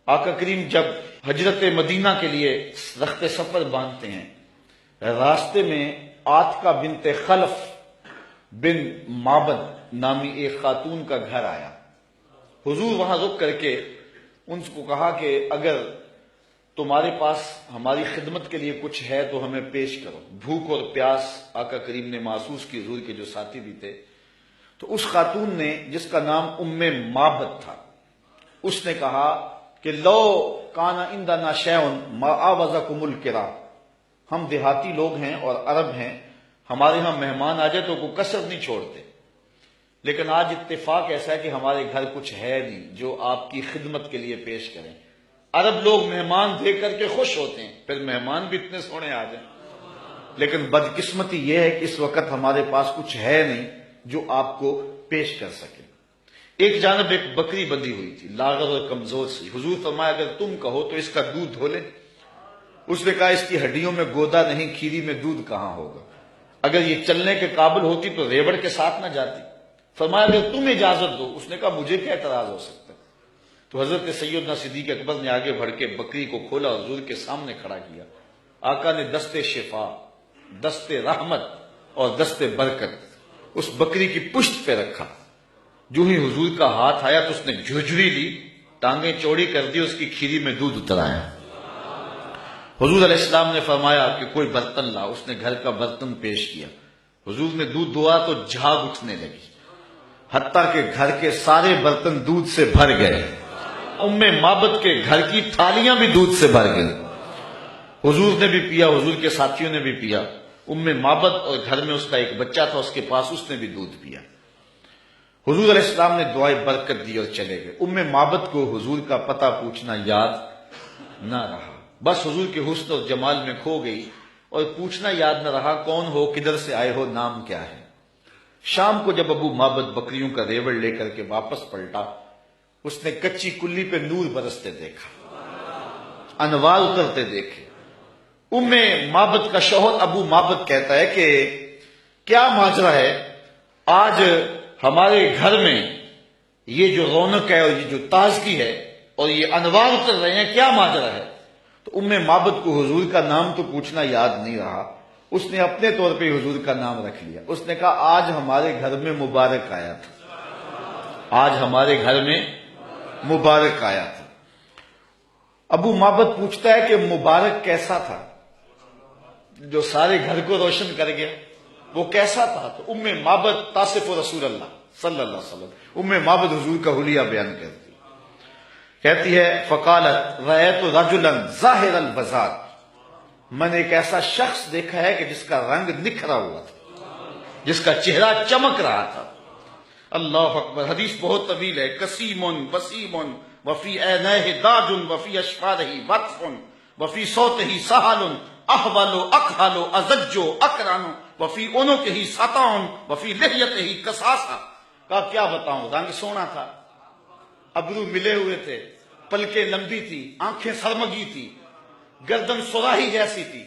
آقا کریم جب ہجرت مدینہ کے لیے رخت سفر باندھتے ہیں، راستے میں آتکا بنت خلف بن معبد نامی ایک خاتون کا گھر آیا۔ حضور وہاں رک کر کے ان کو کہا کہ اگر تمہارے پاس ہماری خدمت کے لیے کچھ ہے تو ہمیں پیش کرو۔ بھوک اور پیاس آقا کریم نے محسوس کی، حضور کے جو ساتھی بھی تھے۔ تو اس خاتون نے، جس کا نام معبد تھا، اس نے کہا کہ لو کانا عندنا شیء ما آوزکم الکرام، ہم دیہاتی لوگ ہیں اور عرب ہیں، ہمارے ہاں مہمان آ جائے تو کوئی کسر نہیں چھوڑتے، لیکن آج اتفاق ایسا ہے کہ ہمارے گھر کچھ ہے نہیں جو آپ کی خدمت کے لیے پیش کریں۔ عرب لوگ مہمان دیکھ کر کے خوش ہوتے ہیں، پھر مہمان بھی اتنے سونے آ جائیں، لیکن بدقسمتی یہ ہے کہ اس وقت ہمارے پاس کچھ ہے نہیں جو آپ کو پیش کر سکے۔ ایک جانب ایک بکری بندھی ہوئی تھی، لاغر اور کمزور سی۔ حضور فرمایا اگر تم کہو تو اس کا دودھ دھو لیں۔ اس نے کہا اس کی ہڈیوں میں گودا نہیں، کھیری میں دودھ کہاں ہوگا؟ اگر یہ چلنے کے قابل ہوتی تو ریوڑ کے ساتھ نہ جاتی۔ فرمایا اگر تم اجازت دو۔ اس نے کہا مجھے کیا اعتراض ہو سکتا ہے؟ تو حضرت سیدنا صدیق اکبر نے آگے بڑھ کے بکری کو کھولا، حضور کے سامنے کھڑا کیا۔ آقا نے دست شفا، دست رحمت اور دست برکت اس بکری کی پشت پہ رکھا۔ جو ہی حضور کا ہاتھ آیا تو اس نے جھجری لی، ٹانگیں چوڑی کر دی، اس کی کھیری میں دودھ اترایا۔ حضور علیہ السلام نے فرمایا کہ کوئی برتن لا۔ اس نے گھر کا برتن پیش کیا۔ حضور نے دودھ دھوا تو جھاگ اٹھنے لگی، حتیٰ کہ گھر کے سارے برتن دودھ سے بھر گئے۔ معبد کے گھر کی تھالیاں بھی دودھ سے بھر گئی۔ حضور نے بھی پیا، حضور کے ساتھیوں نے بھی پیا۔ معبد اور گھر میں اس کا ایک بچہ تھا، اس کے پاس، اس نے بھی دودھ پیا۔ حضور علیہ السلام نے دعائے برکت دی اور چلے گئے۔ معبد کو حضور کا پتہ پوچھنا یاد نہ رہا، بس حضور کے حسن اور جمال میں کھو گئی، اور پوچھنا یاد نہ رہا کون ہو، کدھر سے آئے ہو، نام کیا ہے۔ شام کو جب معبد بکریوں کا ریوڑ لے کر کے واپس پلٹا، اس نے کچی کلی پہ نور برستے دیکھا، انوار اترتے دیکھے۔ معبد کا شوہر معبد کہتا ہے کہ کیا ماجرا ہے، آج ہمارے گھر میں یہ جو رونق ہے اور یہ جو تازگی ہے اور یہ انوار اتر رہے ہیں، کیا ماجرا ہے؟ تو معبد کو حضور کا نام تو پوچھنا یاد نہیں رہا، اس نے اپنے طور پہ حضور کا نام رکھ لیا۔ اس نے کہا آج ہمارے گھر میں مبارک آیا تھا، آج ہمارے گھر میں مبارک آیا تھا۔ معبد پوچھتا ہے کہ مبارک کیسا تھا جو سارے گھر کو روشن کر گیا؟ وہ کیسا تھا؟ تو معبد تاصف رسول اللہ صلی اللہ علیہ وسلم، معبد حضور کا حلیہ بیان کرتی، کہتی ہے فقالت رأیت رجلا ظاہر البزار، میں نے ایک ایسا شخص دیکھا ہے کہ جس کا رنگ نکھرا ہوا تھا، جس کا چہرہ چمک رہا تھا۔ اللہ اکبر۔ حدیث بہت طویل ہے۔ کسیم وسیم وفی عینیہ داج وفی اشفارہ وطف وفی صوتہ سہل احول اکحل ازج اکرن وفی عنقہ سطع وفی لحیتہ کساسہ۔ کہا کیا بتاؤں، رنگ سونا تھا، ابرو ملے ہوئے تھے، پلکیں لمبی تھی، آنکھیں سرمگی تھی، گردن سراہی جیسی تھی،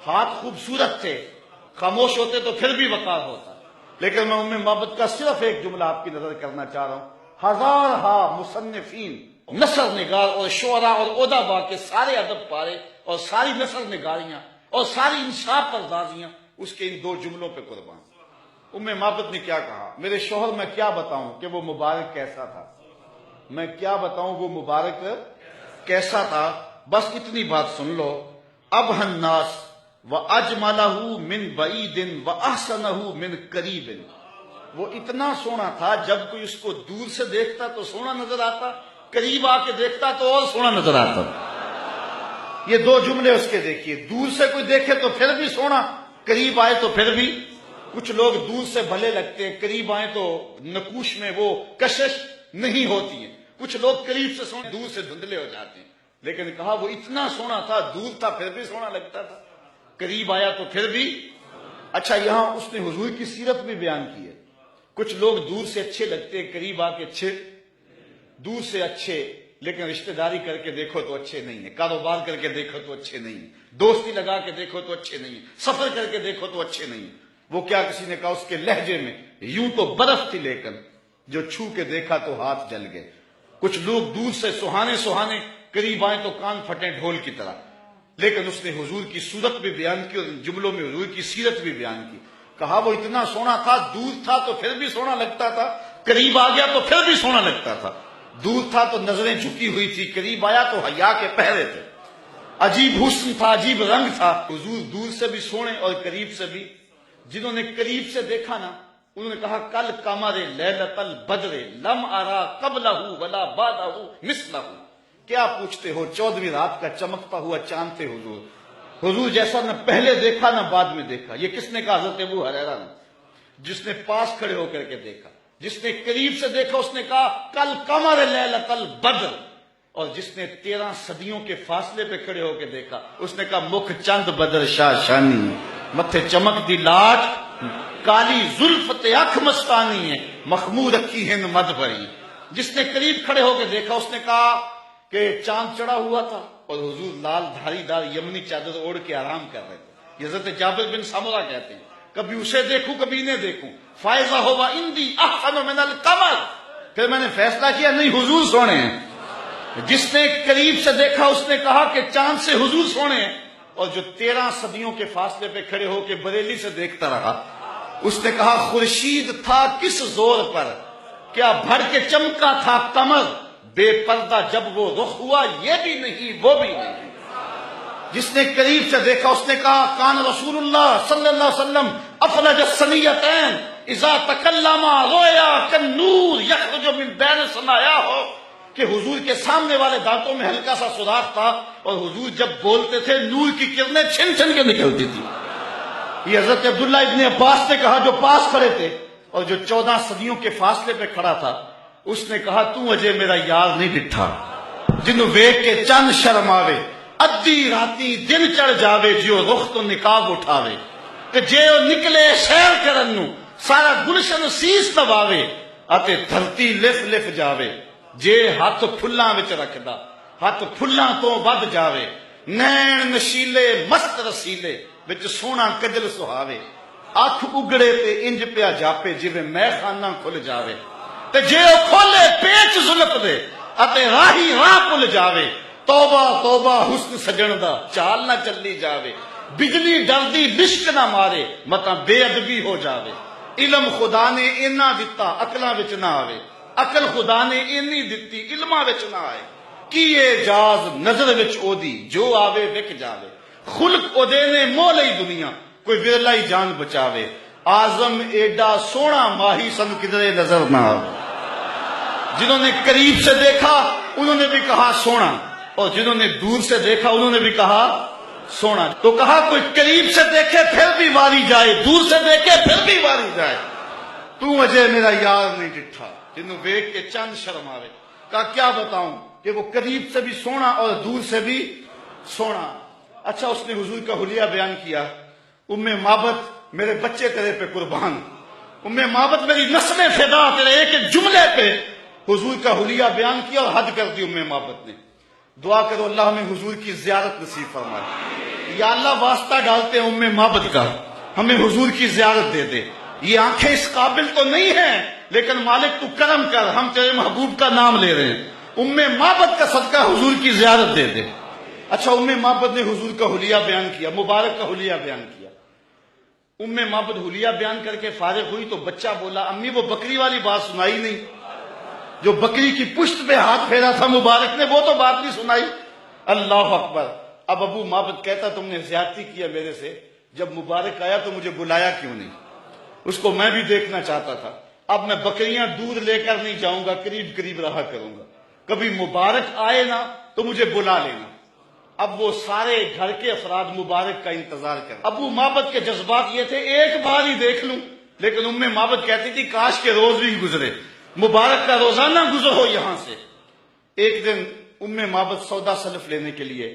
ہاتھ خوبصورت تھے، خاموش ہوتے تو پھر بھی وقار ہوتا۔ لیکن میں معبد کا صرف ایک جملہ آپ کی نظر کرنا چاہ رہا ہوں۔ ہزارہا مصنفین، نثر نگار اور شعراء اور ادبا کے سارے ادب پارے اور ساری نثر نگاریاں اور ساری انصاف پردازیاں اس کے ان دو جملوں پہ قربان۔ معبد نے کیا کہا، میرے شوہر میں کیا بتاؤں کہ وہ مبارک کیسا تھا، میں کیا بتاؤں وہ مبارک کیسا تھا، بس اتنی بات سن لو۔ ابہ الناس وَأَجْمَلَهُ مِنْ بَعِيدٍ وَأَحْسَنَهُ مِنْ قَرِيبٍ، وہ اتنا سونا تھا جب کوئی اس کو دور سے دیکھتا تو سونا نظر آتا، قریب آ کے دیکھتا تو اور سونا نظر آتا۔ یہ دو جملے اس کے دیکھیے، دور سے کوئی دیکھے تو پھر بھی سونا، قریب آئے تو پھر بھی۔ کچھ لوگ دور سے بھلے لگتے ہیں، قریب آئے تو نقوش میں وہ کشش نہیں ہوتی ہے۔ کچھ لوگ قریب سے سونے، دور سے دھندلے ہو جاتے ہیں، لیکن کہا وہ اتنا سونا تھا، دور تھا پھر بھی سونا لگتا تھا، قریب آیا تو پھر بھی۔ اچھا، یہاں اس نے حضور کی سیرت بھی بیان کی ہے۔ کچھ لوگ دور سے اچھے لگتے ہیں، قریب آ کے اچھے، دور سے اچھے لیکن رشتہ داری کر کے دیکھو تو اچھے نہیں ہیں، کاروبار کر کے دیکھو تو اچھے نہیں ہیں، دوستی لگا کے دیکھو تو اچھے نہیں ہیں، سفر کر کے دیکھو تو اچھے نہیں ہیں۔ وہ کیا، کسی نے کہا اس کے لہجے میں یوں تو برف تھی لیکن جو چھو کے دیکھا تو ہاتھ جل گئے۔ کچھ لوگ دور سے سہانے سہانے، قریب آئیں تو کان پھٹیں ڈھول کی طرح، لیکن اس نے حضور کی صورت بھی بیان کی اور ان جملوں میں حضور کی سیرت بھی بیان کی. کہا وہ اتنا سونا تھا، دور تھا تو پھر بھی سونا لگتا تھا، قریب آ گیا تو پھر بھی سونا لگتا تھا. دور تھا تو نظریں جھکی ہوئی تھی، قریب آیا تو حیا کے پہرے تھے. عجیب حسن تھا، عجیب رنگ تھا. حضور دور سے بھی سونے اور قریب سے بھی. جنہوں نے قریب سے دیکھا نا انہوں نے کہا کل قمر لیلۃ البدر لم ارا قبلہ ولا بعدہ مثلہ. کیا پوچھتے ہو، 14ویں رات کا چمکتا ہوا چاند تھے حضور. حضور جیسا نہ پہلے دیکھا نہ بعد میں دیکھا. یہ کس نے کہا؟ حضرت ابو ہریرہ نے. جس نے پاس کھڑے ہو کر کے دیکھا، جس نے قریب سے دیکھا اس نے کہا کل قمر لیلۃ البدر. اور جس نے 13 صدیوں کے فاصلے پہ کھڑے ہو کے دیکھا اس نے کہا مکھ چند بدر شاہ شانی، متھے چمک دی لاٹ، کالی زلف تے اکھ مستانی ہے، مخمور رکھی ہند مد بھری. جس نے قریب کھڑے ہو کے دیکھا اس نے کہا کہ چاند چڑھا ہوا تھا اور حضور لال دھاری دار یمنی چادر اوڑھ کے آرام کر رہے تھے. یہ حضرت جابر بن سمرہ کہتے ہیں کبھی اسے دیکھوں کبھی انہیں دیکھوں، فائزہ ہوا اندی احسن من القمر. پھر میں نے فیصلہ کیا نہیں حضور سونے ہیں. جس نے قریب سے دیکھا اس نے کہا کہ چاند سے حضور سونے ہیں. اور جو 13 صدیوں کے فاصلے پہ کھڑے ہو کے بریلی سے دیکھتا رہا اس نے کہا خورشید تھا کس زور پر، کیا بھر کے چمکا تھا قمر، بے پردہ جب وہ رخ ہوا یہ بھی نہیں وہ بھی نہیں. جس نے قریب سے دیکھا اس نے کہا کان رسول اللہ صلی اللہ علیہ وسلم افلج الثنیتین اذا تکلم رویا کالنور یخرج من بین ثنایاہ، کہ حضور کے سامنے والے دانتوں میں ہلکا سا سوراخ تھا اور حضور جب بولتے تھے نور کی کرنیں چھن چھن کے نکلتی تھی. یہ حضرت عبداللہ ابن عباس نے کہا جو پاس کھڑے تھے اور جو 14 صدیوں کے فاصلے پہ کھڑا تھا اس نے کہا تو اجے میرا یار نہیں ڈٹھا، جنوں ویکھ کے چند شرم آوے، ادھی راتی دن چڑھ جاوے، جیو رخ تو نقاب اٹھاوے، کہ جیو نکلے شیر کرن نو سارا گلشن سیس نواوے، اتے دھرتی لف لف جاوے، جے ہاتھ پھلاں وچ رکھدا ہاتھ پھلاں تو ود جاوے، نین نشیلے مست رسیلے وچ سونا کجل سہاوے، اکھ اگڑے تے انج پیا جاپے جویں میں خانہ کھل جاوے، تے جے او کھولے پیچ زلف دے اتے راہی راہ پل جاوے، توبہ توبہ حسن سجن دا چال نہ چلی جاوے، بجلی ڈردی لشک نہ مارے متا بے ادبی ہو جاوے، علم خدا نے اینا دتا عقلاں وچ نہ آوے، عقل خدا نے اینی دتی علماں وچ نہ آئے، کی اعجاز نظر وچ او دی جو آوے وک جاوے، خلق او دے نے مو لئی دنیا کوئی ورلا ہی جان بچاوے، آزم ایڈا سونا ماہی سن کدرے نظر نہ آوے. جنہوں نے قریب سے دیکھا انہوں نے بھی کہا سونا اور جنہوں نے دور سے دیکھا انہوں نے بھی کہا سونا. تو کہا کوئی قریب سے دیکھے پھر بھی واری جائے، دور سے دیکھے پھر بھی واری جائے، تو اجے میرا یار نہیں ڈٹھا، جنہوں ویکھ کے چند شرم آوے. کہا کیا بتاؤں کہ وہ قریب سے بھی سونا اور دور سے بھی سونا. اچھا اس نے حضور کا حلیہ بیان کیا، ام معبد میرے بچے تیرے پہ قربان، ام معبد میری نسلیں فدا تیرے ایک ایک جملے پہ. حضور کا حلیہ بیان کیا اور حد کر دی ام معبد نے. دعا کرو اللہ ہمیں حضور کی زیارت نصیب فرمائے. یا اللہ واسطہ ڈالتے ہیں ام معبد کا، ہمیں حضور کی زیارت دے دے. یہ آنکھیں اس قابل تو نہیں ہیں لیکن مالک تو کرم کر، ہم تیرے محبوب کا نام لے رہے ہیں، ام معبد کا صدقہ حضور کی زیارت دے دے. اچھا ام معبد نے حضور کا حلیہ بیان کیا، مبارک کا حلیہ بیان کیا. ام معبد حلیہ بیان کر کے فارغ ہوئی تو بچہ بولا امی وہ بکری والی بات سنائی نہیں، جو بکری کی پشت پہ ہاتھ پھیرا تھا مبارک نے وہ تو بات نہیں سنائی. اللہ اکبر. اب ابو معبد کہتا تم نے زیادتی کیا میرے سے، جب مبارک آیا تو مجھے بلایا کیوں نہیں، اس کو میں بھی دیکھنا چاہتا تھا. اب میں بکریاں دودھ لے کر نہیں جاؤں گا، قریب قریب رہا کروں گا، کبھی مبارک آئے نا تو مجھے بلا لینا. اب وہ سارے گھر کے افراد مبارک کا انتظار کر. ابو معبد کے جذبات یہ تھے ایک بار ہی دیکھ لوں، لیکن ام معبد کہتی تھی کاش کے روز بھی گزرے، مبارک کا روزانہ گزر ہو یہاں سے. ایک دن ام معبد سودا سلف لینے کے لیے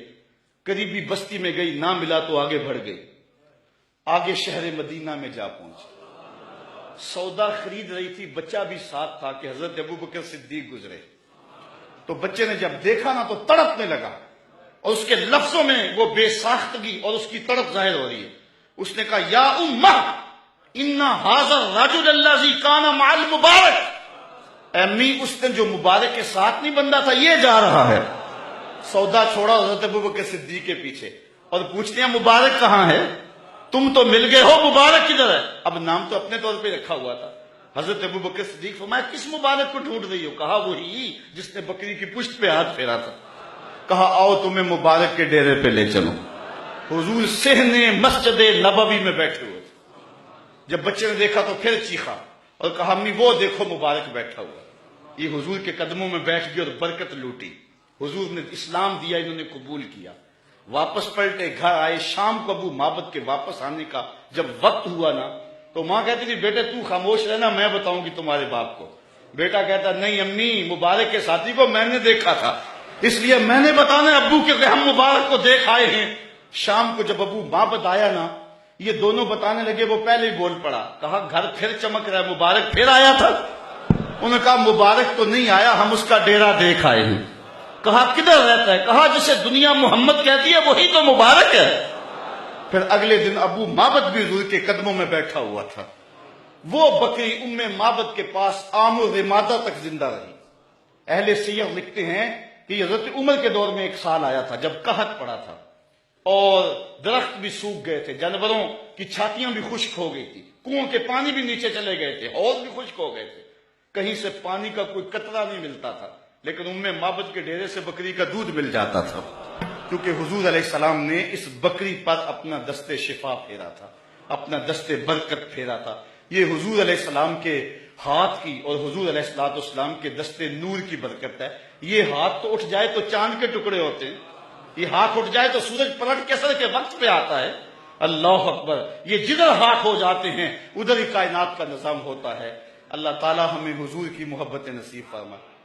قریبی بستی میں گئی، نہ ملا تو آگے بڑھ گئی، آگے شہر مدینہ میں جا پہنچی. سودا خرید رہی تھی، بچہ بھی ساتھ تھا کہ حضرت ابوبکر صدیق گزرے. تو بچے نے جب دیکھا نا تو تڑپنے لگا اور اس کے لفظوں میں وہ بے ساختگی اور اس کی تڑپ ظاہر ہو رہی ہے. اس نے کہا یا امہ ان ھذا الرجل الذی کان مع المبارک، امی اس دن جو مبارک کے ساتھ نہیں بندہ تھا یہ جا رہا ہے. سودا چھوڑا حضرت ابوبکر صدیق کے پیچھے اور پوچھتے ہیں مبارک کہاں ہے؟ تم تو مل گئے ہو، مبارک کدھر ہے؟ اب نام تو اپنے طور پہ رکھا ہوا تھا۔ حضرت ابوبکر صدیق فرمایا کس مبارک کو ڈھونڈ رہی ہو؟ کہا وہی جس نے بکری کی پشت پہ ہاتھ پھیرا تھا۔ کہا آؤ تمہیں مبارک کے ڈیرے پہ لے چلو۔ حضور صحن مسجد نبوی میں بیٹھے ہوئے تھے۔ جب بچے نے دیکھا تو پھر چیخا اور کہا امی وہ دیکھو مبارک بیٹھا ہوا۔ یہ حضور کے قدموں میں بیٹھ گئی اور برکت لوٹی۔ حضور نے اسلام دیا، انہوں نے قبول کیا۔ واپس پلٹے، گھر آئے۔ شام کو ابو معبد کے واپس آنے کا جب وقت ہوا نا تو ماں کہتی تھی بیٹے تو خاموش رہنا، میں بتاؤں گی تمہارے باپ کو۔ بیٹا کہتا نہیں امی، مبارک کے ساتھی کو میں نے دیکھا تھا، اس لیے میں نے بتانا ابو کہ ہم مبارک کو دیکھ آئے ہیں۔ شام کو جب ابو معبد آیا نا، یہ دونوں بتانے لگے، وہ پہلے ہی بول پڑا۔ کہا گھر پھر چمک رہا ہے، مبارک پھر آیا تھا؟ انہوں نے کہا مبارک تو نہیں آیا، ہم اس کا ڈیرا دیکھ آئے ہیں۔ کہا کدھر رہتا ہے؟ کہا جسے دنیا محمد کہتی ہے وہی تو مبارک ہے۔ پھر اگلے دن ابو معبد بھی حضور کے قدموں میں بیٹھا ہوا تھا۔ وہ بکری ام معبد کے پاس عام و رمادہ تک زندہ رہی۔ اہل سیر لکھتے ہیں کہ حضرت عمر کے دور میں ایک سال آیا تھا جب قحط پڑا تھا اور درخت بھی سوکھ گئے تھے، جانوروں کی چھاتیاں بھی خشک ہو گئی تھی، کنووں کے پانی بھی نیچے چلے گئے تھے، حوض بھی خشک ہو گئے تھے، کہیں سے پانی کا کوئی قطرہ نہیں ملتا تھا، لیکن ام معبد کے ڈیرے سے بکری کا دودھ مل جاتا تھا، کیونکہ حضور علیہ السلام نے اس بکری پر اپنا دست شفا پھیرا تھا، اپنا دست برکت پھیرا تھا۔ یہ حضور علیہ السلام کے ہاتھ کی اور حضور علیہ السلام کے دست نور کی برکت ہے۔ یہ ہاتھ تو اٹھ جائے تو چاند کے ٹکڑے ہوتے ہیں، یہ ہاتھ اٹھ جائے تو سورج پلٹ کے سر کے وقت پہ آتا ہے۔ اللہ اکبر! یہ جدھر ہاتھ ہو جاتے ہیں ادھر ہی کائنات کا نظام ہوتا ہے۔ اللہ تعالی ہمیں حضور کی محبت نصیب فرمائے۔